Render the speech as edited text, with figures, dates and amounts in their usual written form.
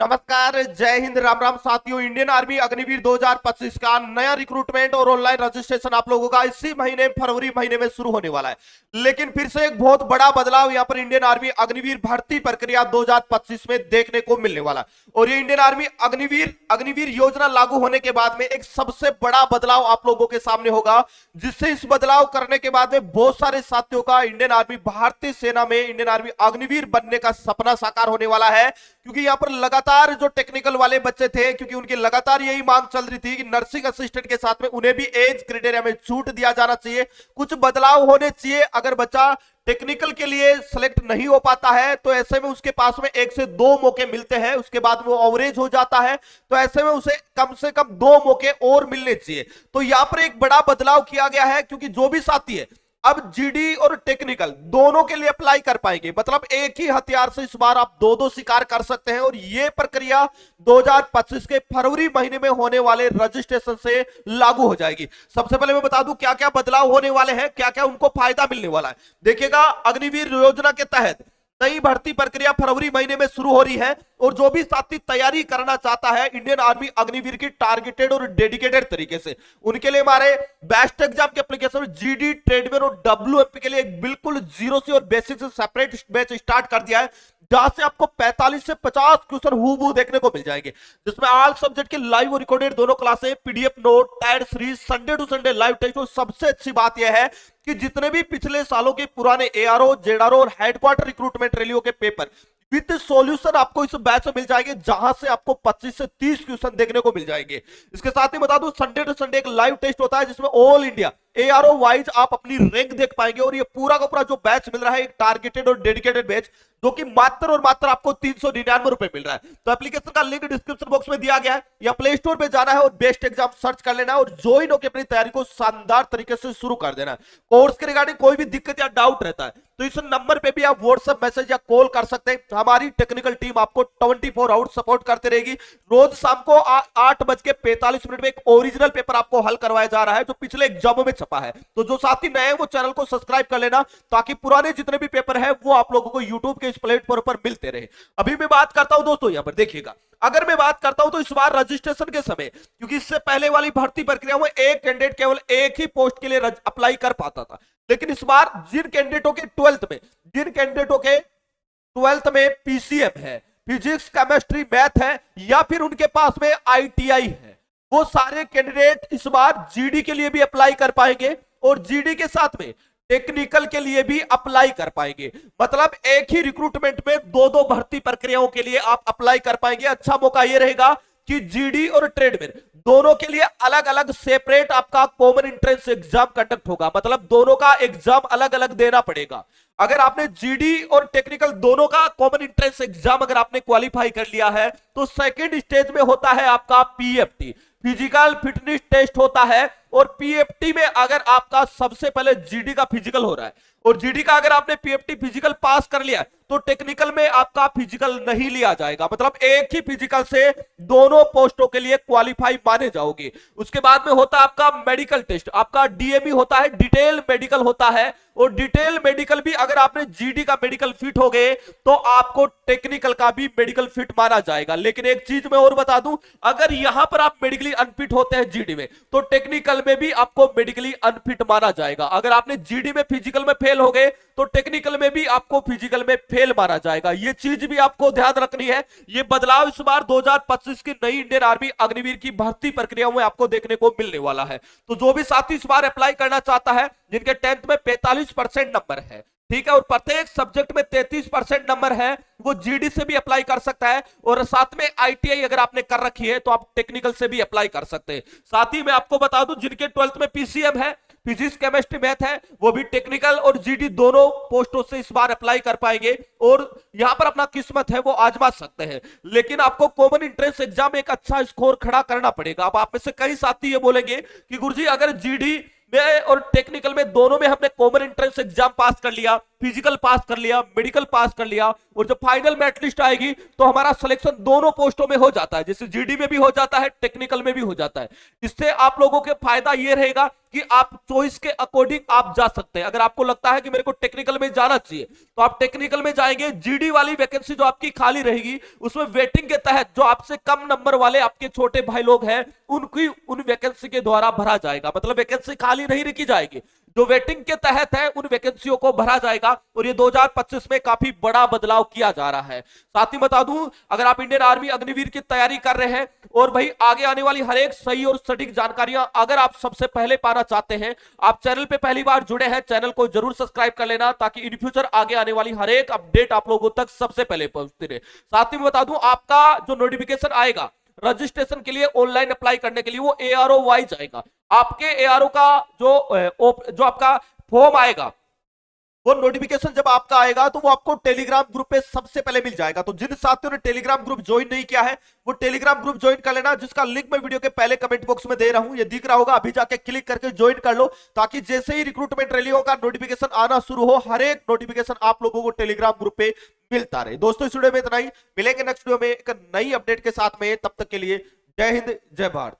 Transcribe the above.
नमस्कार, जय हिंद, राम राम साथियों। इंडियन आर्मी अग्निवीर 2025 का नया रिक्रूटमेंट और ऑनलाइन रजिस्ट्रेशन आप लोगों का इसी महीने फरवरी महीने में शुरू होने वाला है। लेकिन फिर से एक बहुत बड़ा बदलाव यहाँ पर इंडियन आर्मी अग्निवीर भर्ती प्रक्रिया 2025 में देखने को मिलने वाला है। और ये इंडियन आर्मी अग्निवीर योजना लागू होने के बाद में एक सबसे बड़ा बदलाव आप लोगों के सामने होगा, जिससे इस बदलाव करने के बाद में बहुत सारे साथियों का इंडियन आर्मी भारतीय सेना में इंडियन आर्मी अग्निवीर बनने का सपना साकार होने वाला है। क्योंकि यहाँ पर लगातार जो टेक्निकल वाले बच्चे थे, क्योंकि उनकी लगातार यही मांग चल रही थी कि नर्सिंग असिस्टेंट के साथ में उन्हें भी एज क्राइटेरिया में छूट दिया जाना चाहिए, कुछ बदलाव होने चाहिए। अगर बच्चा टेक्निकल के लिए सिलेक्ट नहीं हो पाता है तो ऐसे में उसके पास में 1 से 2 मौके मिलते हैं, उसके बाद वो एवरेज हो जाता है, तो ऐसे में उसे कम से कम 2 मौके और मिलने चाहिए। तो यहां पर एक बड़ा बदलाव किया गया है, क्योंकि जो भी साथी है अब जीडी और टेक्निकल दोनों के लिए अप्लाई कर पाएंगे। मतलब एक ही हथियार से इस बार आप दो शिकार कर सकते हैं। और यह प्रक्रिया 2025 के फरवरी महीने में होने वाले रजिस्ट्रेशन से लागू हो जाएगी। सबसे पहले मैं बता दूं क्या क्या बदलाव होने वाले हैं, क्या क्या उनको फायदा मिलने वाला है। देखिएगा, अग्निवीर योजना के तहत नई भर्ती प्रक्रिया फरवरी महीने में शुरू हो रही है। और जो भी साथी तैयारी करना चाहता है इंडियन आर्मी अग्निवीर की टारगेटेड और डेडिकेटेड तरीके से, उनके लिए हमारे बेस्ट एग्जाम के एप्लीकेशन जीडी, ट्रेडमेन और डब्ल्यूएमपी के लिए बिल्कुल जीरो से और बेसिक से सेपरेट बैच स्टार्ट कर दिया है, जहां से आपको 45 से 50 क्वेश्चन हूबहू देखने को मिल जाएंगे, जिसमें ऑल सब्जेक्ट के लाइव और रिकॉर्डेड दोनों क्लासें, पीडीएफ नोट, टायर series, Sunday to Sunday live test. और सबसे अच्छी बात यह है कि जितने भी पिछले सालों के पुराने एआरओ, जेडआरओ और हेडक्वार्टर रिक्रूटमेंट रैलियों के पेपर विद सॉल्यूशन आपको इस बैच में मिल जाएंगे, जहां से आपको 25 से 30 क्वेश्चन देखने को मिल जाएंगे। इसके साथ ही बता दूं, संडे टू संडे एक लाइव टेस्ट होता है, जिसमें ऑल इंडिया एआरओ वाइज आप अपनी रैंक देख पाएंगे। और ये पूरा का पूरा जो बैच मिल रहा है, एक टारगेटेड और डेडिकेटेड बैच, जो कि मात्र और मात्र आपको 399 रुपए मिल रहा है। तो एप्लीकेशन का लिंक डिस्क्रिप्शन बॉक्स में दिया गया है, या प्ले स्टोर पे जाना है और बेस्ट एग्जाम सर्च कर लेना है और ज्वाइन होकर अपनी तैयारी को शानदार तरीके से शुरू कर देना है। कोर्स के रिगार्डिंग कोई भी दिक्कत या डाउट रहता है तो इस नंबर पे भी आप व्हाट्सएप मैसेज या कॉल कर सकते हैं। हमारी टेक्निकल टीम आपको 24 आवर सपोर्ट करते रहेगी। रोज शाम को 8:45 में एक ओरिजिनल पेपर आपको हल करवाया जा रहा है, जो पिछले एग्जामों में छपा है। तो जो साथी नए हैं वो चैनल को सब्सक्राइब कर लेना, ताकि पुराने जितने भी पेपर है वो आप लोगों को यूट्यूब के इस प्लेटफॉर्म पर मिलते रहे। अभी मैं बात करता हूं दोस्तों, यहां पर देखिएगा, अगर मैं बात करता हूं तो इस बार रजिस्ट्रेशन के समय, क्योंकि इससे पहले वाली भर्ती प्रक्रिया में एक कैंडिडेट केवल एक ही पोस्ट के लिए अप्लाई कर पाता था, लेकिन इस बार जिन कैंडिडेटों के 12th में पीसीएम है, फिजिक्स, केमिस्ट्री, मैथ है, या फिर उनके पास में आईटीआई है, वो सारे कैंडिडेट इस बार जीडी के लिए भी अप्लाई कर पाएंगे और जीडी के साथ में टेक्निकल के लिए भी अप्लाई कर पाएंगे। मतलब एक ही रिक्रूटमेंट में दो भर्ती प्रक्रियाओं के लिए आप अप्लाई कर पाएंगे। अच्छा मौका यह रहेगा कि जीडी और ट्रेडमेन दोनों के लिए अलग अलग सेपरेट आपका कॉमन एंट्रेंस एग्जाम कंडक्ट होगा। मतलब दोनों का एग्जाम अलग अलग देना पड़ेगा। अगर आपने जीडी और टेक्निकल दोनों का कॉमन एंट्रेंस एग्जाम अगर आपने क्वालिफाई कर लिया है, तो सेकंड स्टेज में होता है आपका पीएफटी, फिजिकल फिटनेस टेस्ट होता है। और पीएफटी में अगर आपका सबसे पहले जीडी का फिजिकल हो रहा है, और जीडी का अगर आपने पीएफटी फिजिकल पास कर लिया तो टेक्निकल में आपका फिजिकल नहीं लिया जाएगा। मतलब एक ही फिजिकल से दोनों पोस्टों के लिए क्वालिफाई माने जाओगे। उसके बाद में होता है आपका मेडिकल टेस्ट, आपका डीएमई होता है, डिटेल मेडिकल होता है। और डिटेल मेडिकल भी अगर आपने जीडी का मेडिकल फिट हो गए तो आपको टेक्निकल का भी मेडिकल फिट माना जाएगा। लेकिन एक चीज मैं और बता दूं, अगर यहां पर आप मेडिकली अनफिट होते हैं जीडी में, तो टेक्निकल में भी आपको मेडिकली अनफिट माना जाएगा। अगर आपने जीडी में फिजिकल में फेल हो गए तो टेक्निकल में भी आपको फिजिकल में फेल माना जाएगा। ये चीज भी आपको ध्यान रखनी है। ये बदलाव इस बार 2025 की नई इंडियन आर्मी अग्निवीर की भर्ती प्रक्रिया में आपको देखने को मिलने वाला है। तो जो भी साथी इस बार अप्लाई करना चाहता है, जिनके 10th में 45% नंबर है, ठीक है, और प्रत्येक सब्जेक्ट में 33% नंबर है, वो जीडी से भी अप्लाई कर सकता है। और साथ में आईटीआई अगर आपने कर रखी है तो आप टेक्निकल से भी अप्लाई कर सकते हैं। साथ ही मैं आपको बता दूं, जिनके 12th में पीसीएम है, फिजिक्स, केमिस्ट्री, मैथ है, वो भी टेक्निकल और जीडी दोनों पोस्टों से इस बार अप्लाई कर पाएंगे और यहां पर अपना किस्मत है वो आजमा सकते हैं। लेकिन आपको कॉमन एंट्रेंस एग्जाम एक अच्छा स्कोर खड़ा करना पड़ेगा। अब आप में से कई साथी ये बोलेंगे कि गुरुजी अगर जीडी में और टेक्निकल में दोनों में हमने कॉमन एंट्रेंस एग्जाम पास कर लिया, फिजिकल पास कर लिया, मेडिकल पास कर लिया, और जब फाइनल मेरिट लिस्ट आएगी तो हमारा सिलेक्शन दोनों पोस्टों में हो जाता है, जैसे जीडी में भी हो जाता है, टेक्निकल में भी हो जाता है। इससे आप लोगों के फायदा ये रहेगा कि आप चॉइस के अकॉर्डिंग आप जा सकते हैं। अगर आपको लगता है कि मेरे को टेक्निकल में जाना चाहिए तो आप टेक्निकल में जाएंगे। जीडी वाली वैकेंसी जो आपकी खाली रहेगी उसमें वेटिंग के तहत जो आपसे कम नंबर वाले आपके छोटे भाई लोग हैं उनकी उन वैकेंसी के द्वारा भरा जाएगा। मतलब वैकेंसी खाली नहीं रखी जाएगी, जो वेटिंग के तहत है उन वैकेंसियों को भरा जाएगा। और ये 2025 में काफी बड़ा बदलाव किया जा रहा है। साथ ही बता दूं, अगर आप इंडियन आर्मी अग्निवीर की तैयारी कर रहे हैं और भाई आगे आने वाली हर एक सही और सटीक जानकारियां अगर आप सबसे पहले पाना चाहते हैं, आप चैनल पे पहली बार जुड़े हैं, चैनल को जरूर सब्सक्राइब कर लेना ताकि इन फ्यूचर आगे आने वाली हर एक अपडेट आप लोगों तक सबसे पहले पहुंचती रहे। साथ ही बता दूं, आपका जो नोटिफिकेशन आएगा रजिस्ट्रेशन के लिए ऑनलाइन अप्लाई करने के लिए वो एआरओ वाइज आएगा। आपके एआरओ का जो आपका फॉर्म आएगा, वो नोटिफिकेशन जब आपका आएगा तो वो आपको टेलीग्राम ग्रुप पे सबसे पहले मिल जाएगा। तो जिन साथियों ने टेलीग्राम ग्रुप ज्वाइन नहीं किया है वो टेलीग्राम ग्रुप ज्वाइन कर लेना, जिसका लिंक मैं वीडियो के पहले कमेंट बॉक्स में दे रहा हूं, ये दिख रहा होगा। अभी जाके क्लिक करके ज्वाइन कर लो ताकि जैसे ही रिक्रूटमेंट रैलियों का नोटिफिकेशन आना शुरू हो, हर एक नोटिफिकेशन आप लोगों को टेलीग्राम ग्रुप पे मिलता रहे। दोस्तों इस वीडियो में इतना ही, मिलेंगे नेक्स्ट वीडियो में एक नई अपडेट के साथ में। तब तक के लिए जय हिंद, जय भारत।